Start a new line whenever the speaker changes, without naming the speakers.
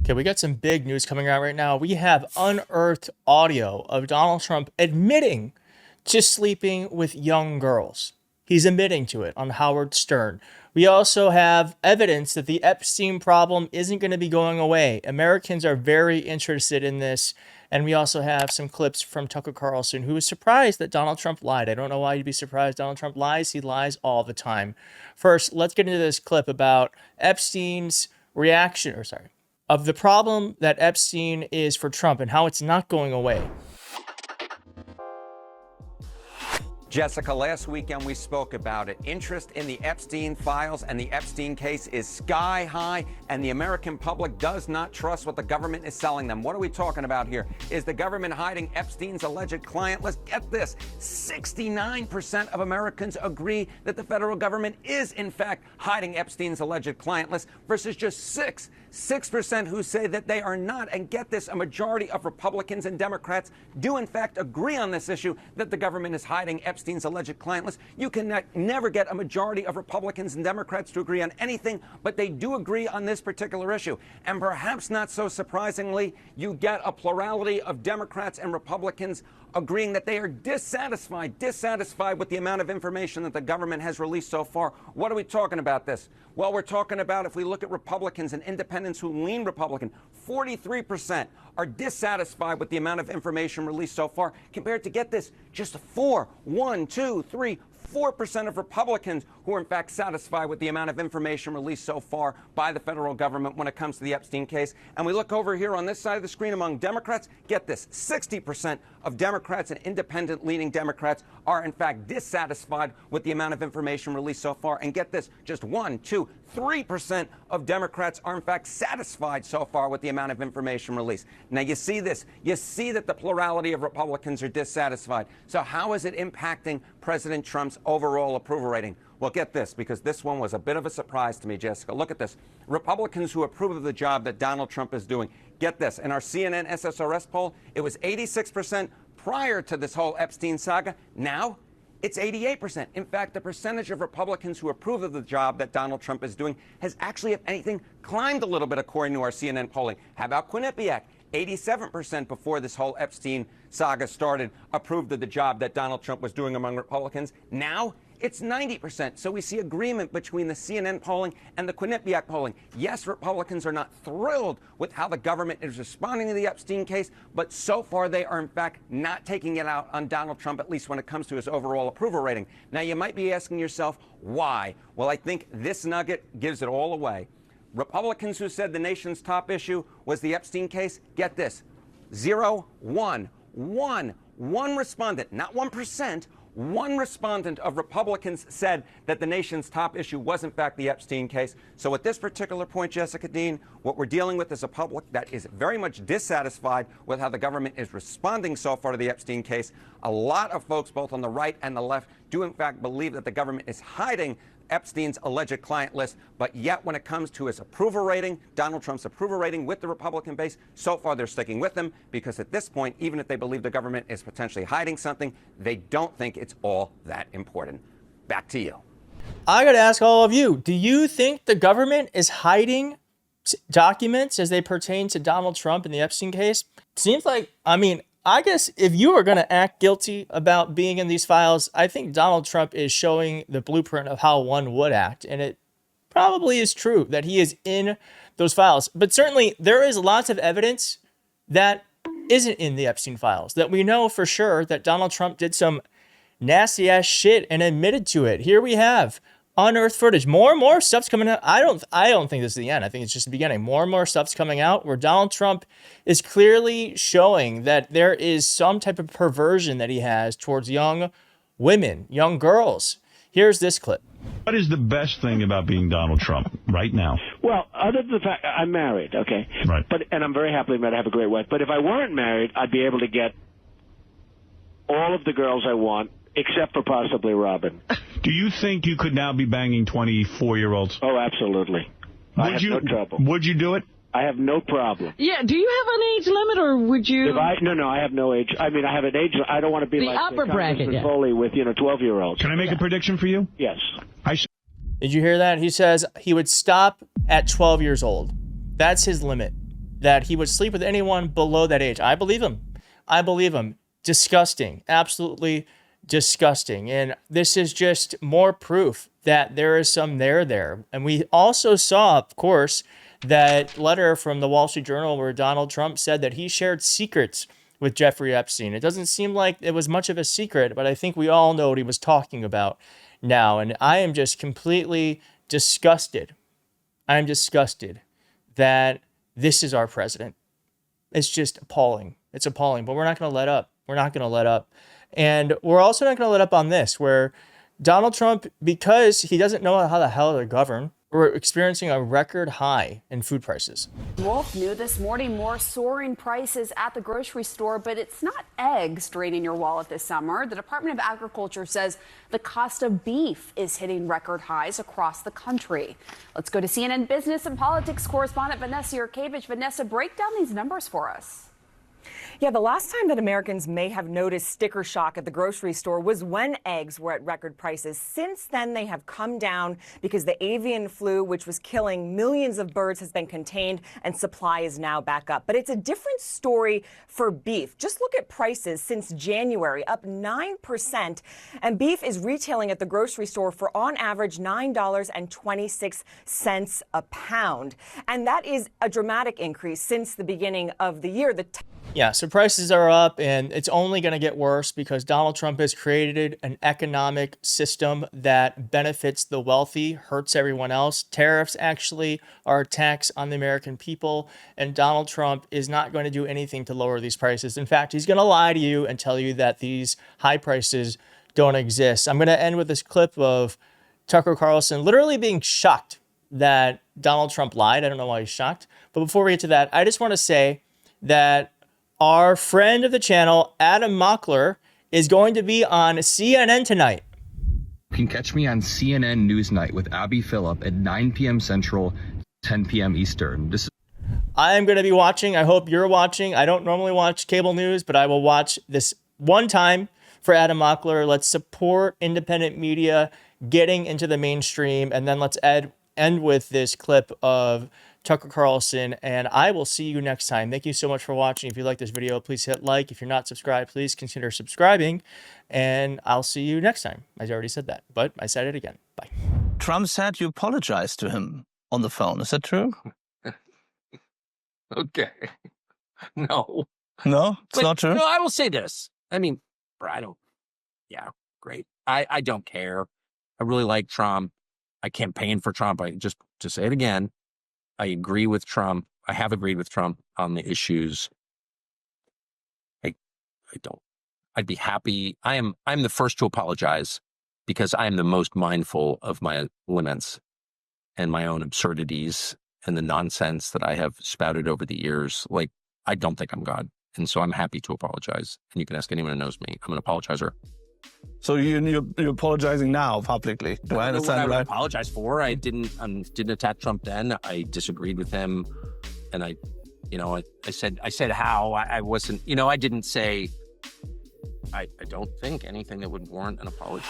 Okay, we got some big news coming out right now. We have unearthed audio of Donald Trump admitting to sleeping with young girls. He's admitting to it on Howard Stern. We also have evidence that the Epstein problem isn't going to be going away. Americans are very interested in this. And we also have some clips from Tucker Carlson, who was surprised that Donald Trump lied. I don't know why you'd be surprised. Donald Trump lies. He lies all the time. First, let's get into this clip about Epstein's reaction, of the problem that Epstein is for Trump and how it's not going away.
Jessica, last weekend we spoke about it. Interest in the Epstein files and the Epstein case is sky high, and the American public does not trust what the government is selling them. What are we talking about here? Is the government hiding Epstein's alleged client list? Get this, 69% of Americans agree that the federal government is, in fact, hiding Epstein's alleged client list versus just 6% who say that they are not. And get this, a majority of Republicans and Democrats do, in fact, agree on this issue that the government is hiding Epstein's alleged client list. You can never get a majority of Republicans and Democrats to agree on anything, but they do agree on this particular issue. And perhaps not so surprisingly, you get a plurality of Democrats and Republicans agreeing that they are dissatisfied with the amount of information that the government has released so far. What are we talking about this? Well, we're talking about, if we look at Republicans and independents who lean Republican, 43% are dissatisfied with the amount of information released so far, compared to, get this, just 4% of Republicans who are in fact satisfied with the amount of information released so far by the federal government when it comes to the Epstein case. And we look over here on this side of the screen among Democrats, get this, 60% of Democrats and independent leaning Democrats are in fact dissatisfied with the amount of information released so far. And get this, just 3% of Democrats are in fact satisfied so far with the amount of information released. Now you see this, you see that the plurality of Republicans are dissatisfied. So how is it impacting President Trump's overall approval rating? Well, get this, because this one was a bit of a surprise to me, Jessica. Look at this. Republicans who approve of the job that Donald Trump is doing. Get this. In our CNN SSRS poll, it was 86% prior to this whole Epstein saga. Now, it's 88%. In fact, the percentage of Republicans who approve of the job that Donald Trump is doing has actually, if anything, climbed a little bit according to our CNN polling. How about Quinnipiac? 87% before this whole Epstein saga started approved of the job that Donald Trump was doing among Republicans. Now, it's 90%. So we see agreement between the CNN polling and the Quinnipiac polling. Yes, Republicans are not thrilled with how the government is responding to the Epstein case, but so far they are, in fact, not taking it out on Donald Trump, at least when it comes to his overall approval rating. Now, you might be asking yourself, why? Well, I think this nugget gives it all away. Republicans who said the nation's top issue was the Epstein case, get this, 1 respondent, not 1%, one respondent of Republicans said that the nation's top issue was, in fact, the Epstein case. So at this particular point, Jessica Dean, what we're dealing with is a public that is very much dissatisfied with how the government is responding so far to the Epstein case. A lot of folks, both on the right and the left, do, in fact, believe that the government is hiding Epstein's alleged client list, but yet when it comes to his approval rating, Donald Trump's approval rating with the Republican base, so far they're sticking with him, because at this point, even if they believe the government is potentially hiding something, they don't think it's all that important. Back to you.
I got to ask all of you, do you think the government is hiding documents as they pertain to Donald Trump in the Epstein case? Seems like, I guess if you are going to act guilty about being in these files, I think Donald Trump is showing the blueprint of how one would act. And it probably is true that he is in those files. But certainly there is lots of evidence that isn't in the Epstein files, that we know for sure that Donald Trump did some nasty ass shit and admitted to it. Here we have unearthed footage. More and more stuff's coming out. I don't think this is the end. I think it's just the beginning. More and more stuff's coming out where Donald Trump is clearly showing that there is some type of perversion that he has towards young women, young girls. Here's this clip.
What is the best thing about being Donald Trump right now?
Well, other than the fact I'm married, okay?
Right.
And I'm very happily married. I have a great wife. But if I weren't married, I'd be able to get all of the girls I want, except for possibly Robin.
Do you think you could now be banging 24-year-olds?
Oh, absolutely. I have no trouble.
Would you do it?
I have no problem.
Yeah, do you have an age limit, or would you?
No, I have no age. I mean, I have an age. I don't want to be like
upper bracket,
Foley with 12-year-olds.
Can I make a prediction for you?
Yes.
Did you hear that? He says he would stop at 12 years old. That's his limit. that he would sleep with anyone below that age. I believe him. I believe him. Disgusting. Absolutely disgusting. And this is just more proof that there is some there. And we also saw, of course, that letter from the Wall Street Journal where Donald Trump said that he shared secrets with Jeffrey Epstein. It doesn't seem like it was much of a secret, but I think we all know what he was talking about now. And I am just completely disgusted. I'm disgusted that this is our president. It's just appalling. It's appalling, but we're not going to let up. We're not going to let up. And we're also not going to let up on this, where Donald Trump, because he doesn't know how the hell to govern, we're experiencing a record high in food prices.
Wolf new this morning, more soaring prices at the grocery store, but it's not eggs draining your wallet this summer. The Department of Agriculture says the cost of beef is hitting record highs across the country. Let's go to CNN business and politics correspondent Vanessa Yurkevich. Vanessa, break down these numbers for us.
Yeah, the last time that Americans may have noticed sticker shock at the grocery store was when eggs were at record prices. Since then, they have come down because the avian flu, which was killing millions of birds, has been contained and supply is now back up. But it's a different story for beef. Just look at prices since January, up 9%. And beef is retailing at the grocery store for on average $9.26 a pound. And that is a dramatic increase since the beginning of the year.
Yeah, so prices are up, and it's only going to get worse because Donald Trump has created an economic system that benefits the wealthy, hurts everyone else. Tariffs actually are a tax on the American people, and Donald Trump is not going to do anything to lower these prices. In fact, he's going to lie to you and tell you that these high prices don't exist. I'm going to end with this clip of Tucker Carlson literally being shocked that Donald Trump lied. I don't know why he's shocked. But before we get to that, I just want to say that our friend of the channel, Adam Mockler, is going to be on CNN tonight.
You can catch me on CNN Newsnight with Abby Phillip at 9 p.m. Central, 10 p.m. Eastern.
I am going to be watching. I hope you're watching. I don't normally watch cable news, but I will watch this one time for Adam Mockler. Let's support independent media getting into the mainstream. And then let's end with this clip of Tucker Carlson, and I will see you next time. Thank you so much for watching. If you like this video, please hit like. If you're not subscribed, please consider subscribing, and I'll see you next time. I already said that, but I said it again. Bye.
Trump said you apologized to him on the phone. Is that true?
Okay. No.
No, it's not true?
No, I will say this. I mean, yeah, great. I don't care. I really like Trump. I campaigned for Trump. Just to say it again, I agree with Trump. I have agreed with Trump on the issues. I don't. I'd be happy. I'm the first to apologize because I am the most mindful of my limits and my own absurdities and the nonsense that I have spouted over the years. Like, I don't think I'm God. And so I'm happy to apologize. And you can ask anyone who knows me. I'm an apologizer.
So you're apologizing now publicly? Do I understand
what I
right?
would apologize for. I didn't attack Trump then. I disagreed with him, and I said how I wasn't. I didn't say. I don't think anything that would warrant an apology.